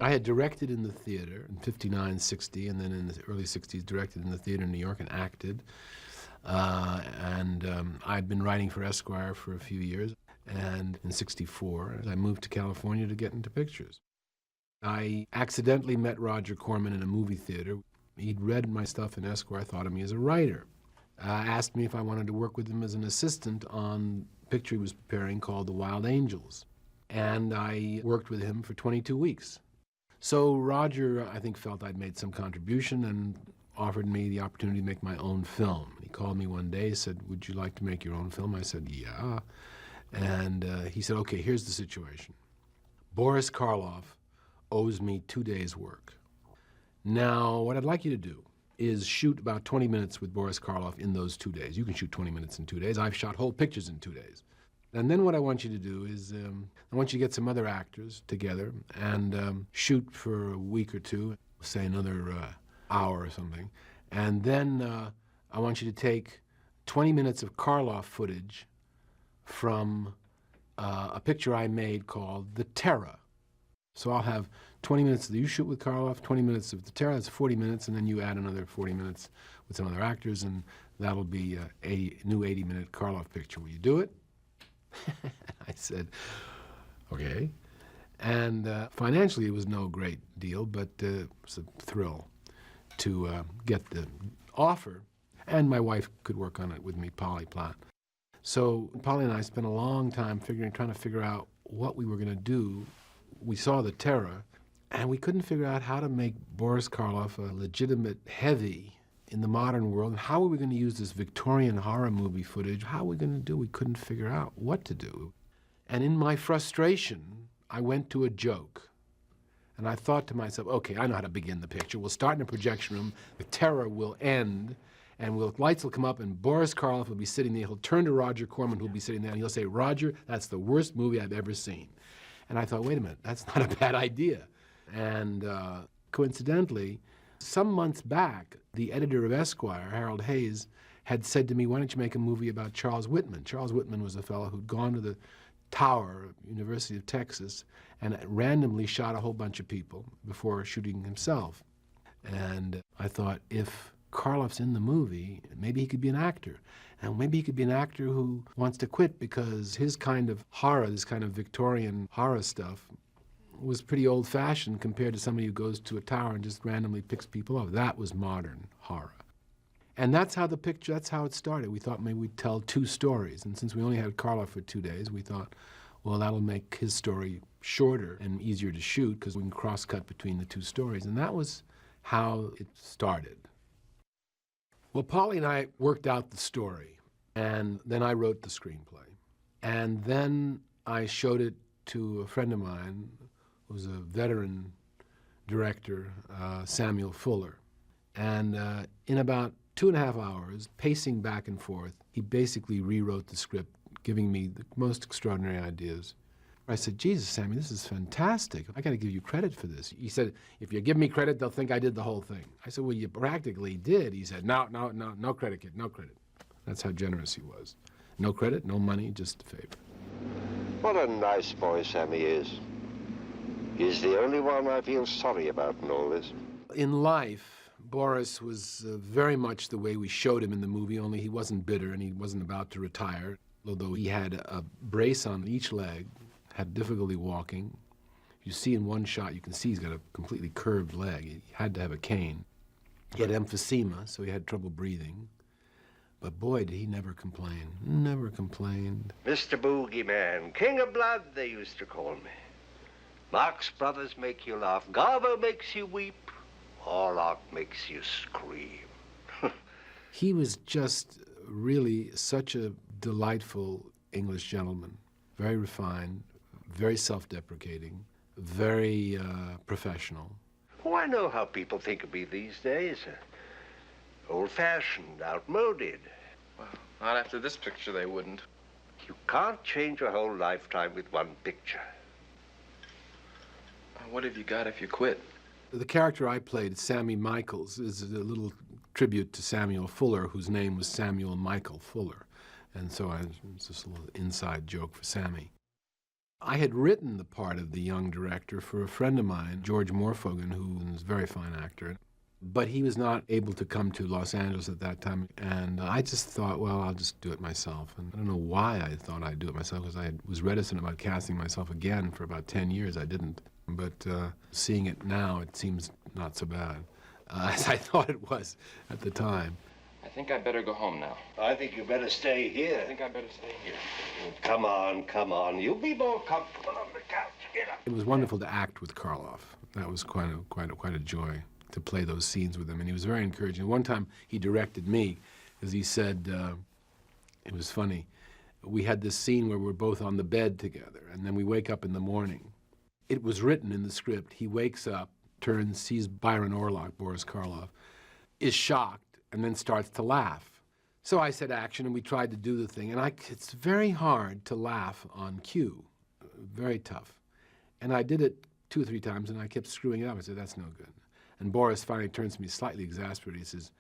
I had directed in the theater in 59, 60, and then in the early 60s directed in the theater in New York and acted. I'd been writing for Esquire for a few years, and in 64, I moved to California to get into pictures. I accidentally met Roger Corman in a movie theater. He'd read my stuff in Esquire, thought of me as a writer. Asked me if I wanted to work with him as an assistant on a picture he was preparing called The Wild Angels. And I worked with him for 22 weeks. So Roger, I think, felt I'd made some contribution and offered me the opportunity to make my own film. He called me one day, said, "Would you like to make your own film?" I said, "Yeah." And he said, "Okay, here's the situation. Boris Karloff owes me 2 days' work. Now, what I'd like you to do is shoot about 20 minutes with Boris Karloff in those 2 days. You can shoot 20 minutes in 2 days. I've shot whole pictures in 2 days. And then what I want you to do is I want you to get some other actors together and shoot for a week or two, say another hour or something. And then I want you to take 20 minutes of Karloff footage from a picture I made called The Terror. So I'll have 20 minutes that you shoot with Karloff, 20 minutes of The Terror, that's 40 minutes, and then you add another 40 minutes with some other actors, and that'll be a new 80-minute Karloff picture. Will you do it?" I said, "Okay." And financially, it was no great deal, but it was a thrill to get the offer. And my wife could work on it with me, Polly Platt. So Polly and I spent a long time trying to figure out what we were going to do. We saw The Terror, and we couldn't figure out how to make Boris Karloff a legitimate heavy in the modern world, and how were we going to use this Victorian horror movie footage? How were we going to do? We couldn't figure out what to do. And in my frustration, I went to a joke. And I thought to myself, okay, I know how to begin the picture. We'll start in a projection room, The Terror will end, and lights will come up, and Boris Karloff will be sitting there. He'll turn to Roger Corman, who'll be sitting there, and he'll say, "Roger, that's the worst movie I've ever seen." And I thought, wait a minute, that's not a bad idea. And coincidentally, some months back, the editor of Esquire, Harold Hayes, had said to me, "Why don't you make a movie about Charles Whitman?" Charles Whitman was a fellow who'd gone to the tower, University of Texas, and randomly shot a whole bunch of people before shooting himself. And I thought, if Karloff's in the movie, maybe he could be an actor. And maybe he could be an actor who wants to quit because his kind of horror, this kind of Victorian horror stuff, was pretty old-fashioned compared to somebody who goes to a tower and just randomly picks people off. That was modern horror. And that's how it started. We thought maybe we'd tell 2 stories. And since we only had Karloff for 2 days, we thought, well, that'll make his story shorter and easier to shoot because we can cross-cut between the 2 stories. And that was how it started. Well, Polly and I worked out the story, and then I wrote the screenplay. And then I showed it to a friend of mine who was a veteran director, Samuel Fuller. And in about 2.5 hours, pacing back and forth, he basically rewrote the script, giving me the most extraordinary ideas. I said, "Jesus, Sammy, this is fantastic. I got to give you credit for this." He said, "If you give me credit, they'll think I did the whole thing." I said, "Well, you practically did." He said, No credit, kid, no credit." That's how generous he was. No credit, no money, just a favor. What a nice boy Sammy is. He's the only one I feel sorry about in all this. In life, Boris was very much the way we showed him in the movie, only he wasn't bitter and he wasn't about to retire, although he had a brace on each leg, had difficulty walking. You see in one shot, you can see he's got a completely curved leg. He had to have a cane. He had emphysema, so he had trouble breathing. But boy, did he never complain. Never complained. Mr. Boogeyman, King of Blood, they used to call me. Marx Brothers make you laugh. Garbo makes you weep. Orlock makes you scream. He was just really such a delightful English gentleman. Very refined, very self-deprecating, very professional. Oh, I know how people think of me these days. Old-fashioned, outmoded. Well, not after this picture they wouldn't. You can't change a whole lifetime with one picture. What have you got if you quit? The character I played, Sammy Michaels, is a little tribute to Samuel Fuller, whose name was Samuel Michael Fuller. And so it's just a little inside joke for Sammy. I had written the part of the young director for a friend of mine, George Morfogen, who was a very fine actor. But he was not able to come to Los Angeles at that time, and I just thought, well, I'll just do it myself. And I don't know why I thought I'd do it myself, because I was reticent about casting myself again for about 10 years. I didn't. But seeing it now, it seems not so bad, as I thought it was at the time. I think I'd better go home now. I think you better stay here. I think I'd better stay here. Come on, come on. You'll be more comfortable on the couch. Get up. It was wonderful to act with Karloff. That was quite a joy to play those scenes with him, and he was very encouraging. One time he directed me, because he said, it was funny, we had this scene where we're both on the bed together, and then we wake up in the morning. It was written in the script. He wakes up, turns, sees Byron Orlock, Boris Karloff, is shocked, and then starts to laugh. So I said action, and we tried to do the thing, and it's very hard to laugh on cue, very tough. And I did it 2 or 3 times, and I kept screwing it up. I said, that's no good. And Boris finally turns to me slightly exasperated. He says,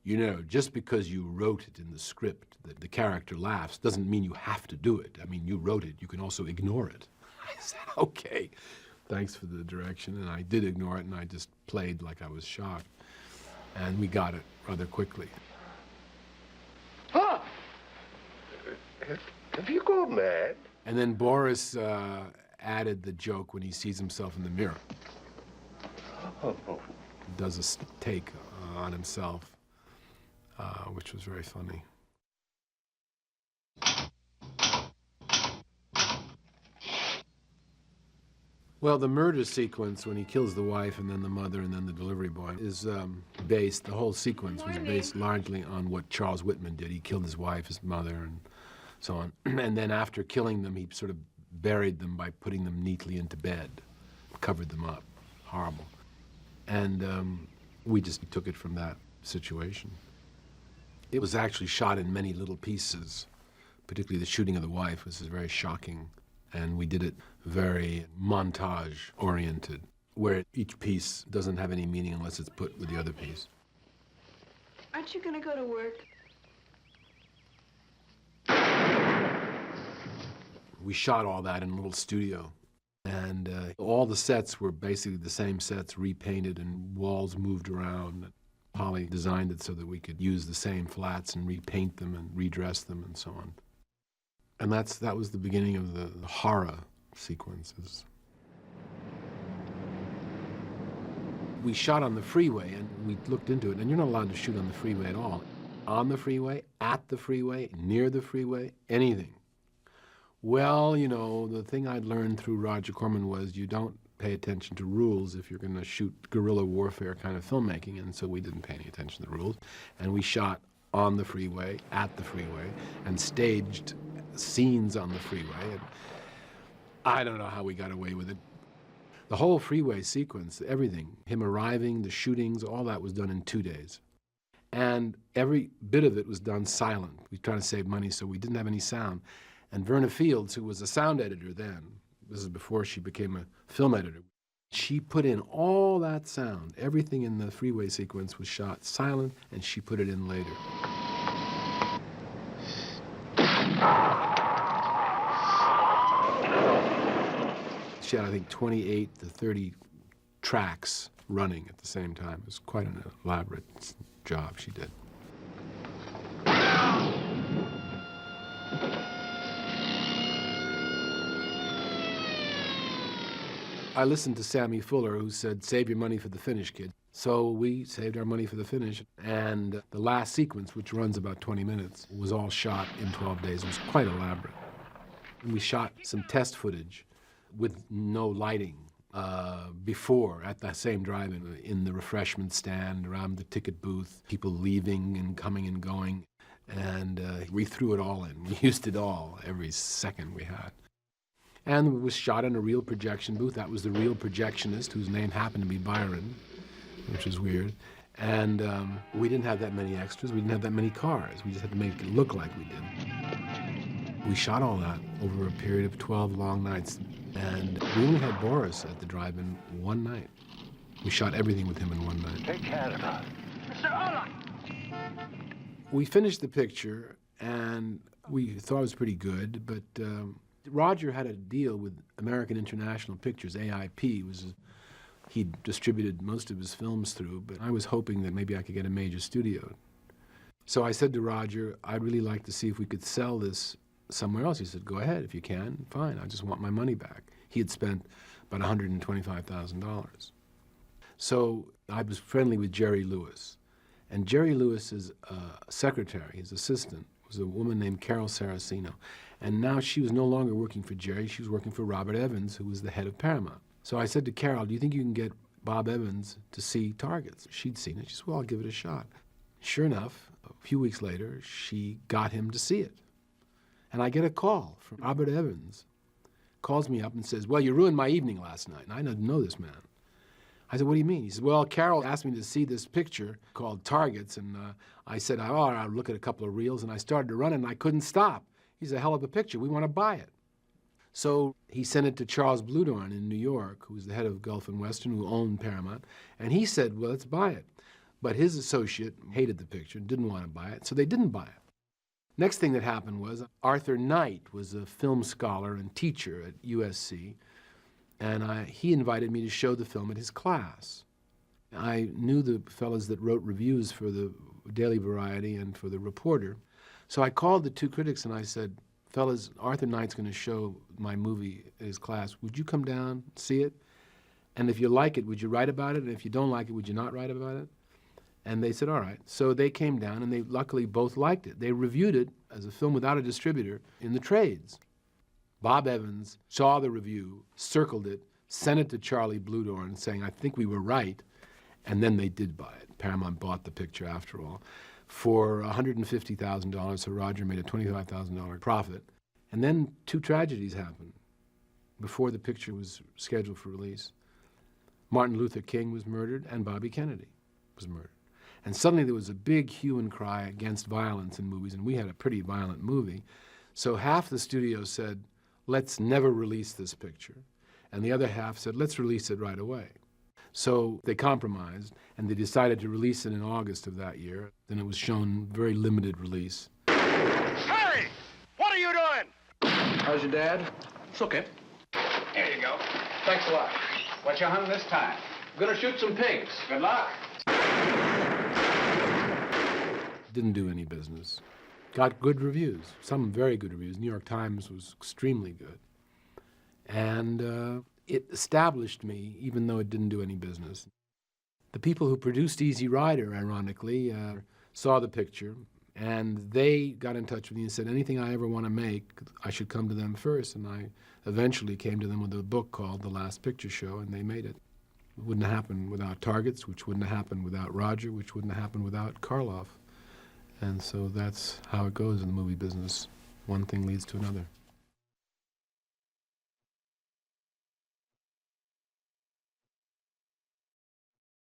you know, just because you wrote it in the script that the character laughs doesn't mean you have to do it. I mean, you wrote it. You can also ignore it. I said, okay, thanks for the direction. And I did ignore it, and I just played like I was shocked. And we got it rather quickly. Huh? Have you gone mad? And then Boris added the joke when he sees himself in the mirror. Oh. Does a take on himself, which was very funny. Well, the murder sequence when he kills the wife and then the mother and then the delivery boy is based, the whole sequence was based largely on what Charles Whitman did. He killed his wife, his mother, and so on. And then after killing them, he sort of buried them by putting them neatly into bed, covered them up. Horrible. And we just took it from that situation. It was actually shot in many little pieces, particularly the shooting of the wife, which is very shocking. And we did it very montage-oriented, where each piece doesn't have any meaning unless it's put with the other piece. Aren't you going to go to work? We shot all that in a little studio. And all the sets were basically the same sets, repainted, and walls moved around. Polly designed it so that we could use the same flats and repaint them and redress them and so on. And that was the beginning of the horror sequences. We shot on the freeway, and we looked into it, and you're not allowed to shoot on the freeway at all. On the freeway, at the freeway, near the freeway, anything. Well, you know, the thing I'd learned through Roger Corman was you don't pay attention to rules if you're going to shoot guerrilla warfare kind of filmmaking, and so we didn't pay any attention to the rules. And we shot on the freeway, at the freeway, and staged scenes on the freeway. And I don't know how we got away with it. The whole freeway sequence, everything, him arriving, the shootings, all that was done in 2 days. And every bit of it was done silent. We tried to save money, so we didn't have any sound. And Verna Fields, who was a sound editor then, this is before she became a film editor, she put in all that sound. Everything in the freeway sequence was shot silent, and she put it in later. She had, I think, 28 to 30 tracks running at the same time. It was quite an elaborate job she did. I listened to Sammy Fuller, who said, save your money for the finish, kid. So we saved our money for the finish, and the last sequence, which runs about 20 minutes, was all shot in 12 days. It was quite elaborate. And we shot some test footage with no lighting before, at that same drive-in, in the refreshment stand, around the ticket booth, people leaving and coming and going. And we threw it all in. We used it all, every second we had. And it was shot in a real projection booth. That was the real projectionist, whose name happened to be Byron, which was weird. And we didn't have that many extras. We didn't have that many cars. We just had to make it look like we did. We shot all that over a period of 12 long nights. And we only had Boris at the drive-in one night. We shot everything with him in one night. Take care of her. Mr. Orlock! We finished the picture, and we thought it was pretty good, but Roger had a deal with American International Pictures, AIP. He distributed most of his films through, but I was hoping that maybe I could get a major studio. So I said to Roger, I'd really like to see if we could sell this somewhere else. He said, go ahead, if you can, fine, I just want my money back. He had spent about $125,000. So I was friendly with Jerry Lewis. And Jerry Lewis's secretary, his assistant, was a woman named Carol Saraceno. And now she was no longer working for Jerry, she was working for Robert Evans, who was the head of Paramount. So I said to Carol, do you think you can get Bob Evans to see Targets? She'd seen it. She said, well, I'll give it a shot. Sure enough, a few weeks later, she got him to see it. And I get a call from Robert Evans, calls me up and says, well, you ruined my evening last night. And I didn't know this man. I said, what do you mean? He said, well, Carol asked me to see this picture called Targets, and I said, oh, I'll look at a couple of reels, and I started to run it, and I couldn't stop. He's a hell of a picture. We want to buy it. So he sent it to Charles Bludorn in New York, who was the head of Gulf and Western, who owned Paramount, and he said, well, let's buy it. But his associate hated the picture, didn't want to buy it, so they didn't buy it. Next thing that happened was Arthur Knight was a film scholar and teacher at USC, and he invited me to show the film at his class. I knew the fellows that wrote reviews for the Daily Variety and for the Reporter, so I called the two critics and I said, fellas, Arthur Knight's going to show my movie at his class. Would you come down, see it? And if you like it, would you write about it? And if you don't like it, would you not write about it? And they said, all right. So they came down, and they luckily both liked it. They reviewed it as a film without a distributor in the trades. Bob Evans saw the review, circled it, sent it to Charlie Bludorn saying, I think we were right, and then they did buy it. Paramount bought the picture after all for $150,000, so Roger made a $25,000 profit. And then two tragedies happened before the picture was scheduled for release. Martin Luther King was murdered, and Bobby Kennedy was murdered. And suddenly there was a big hue and cry against violence in movies, and we had a pretty violent movie. So half the studio said, let's never release this picture. And the other half said, let's release it right away. So they compromised, and they decided to release it in August of that year. Then it was shown very limited release. Harry! What are you doing? How's your dad? It's okay. Here you go. Thanks a lot. What you hunting this time? Gonna shoot some pigs. Good luck. Didn't do any business. Got good reviews, some very good reviews. New York Times was extremely good. And it established me, even though it didn't do any business. The people who produced Easy Rider, ironically, saw the picture, and they got in touch with me and said, anything I ever want to make, I should come to them first. And I eventually came to them with a book called The Last Picture Show, and they made it. It wouldn't have happened without Targets, which wouldn't have happened without Roger, which wouldn't have happened without Karloff. And so that's how it goes in the movie business. One thing leads to another.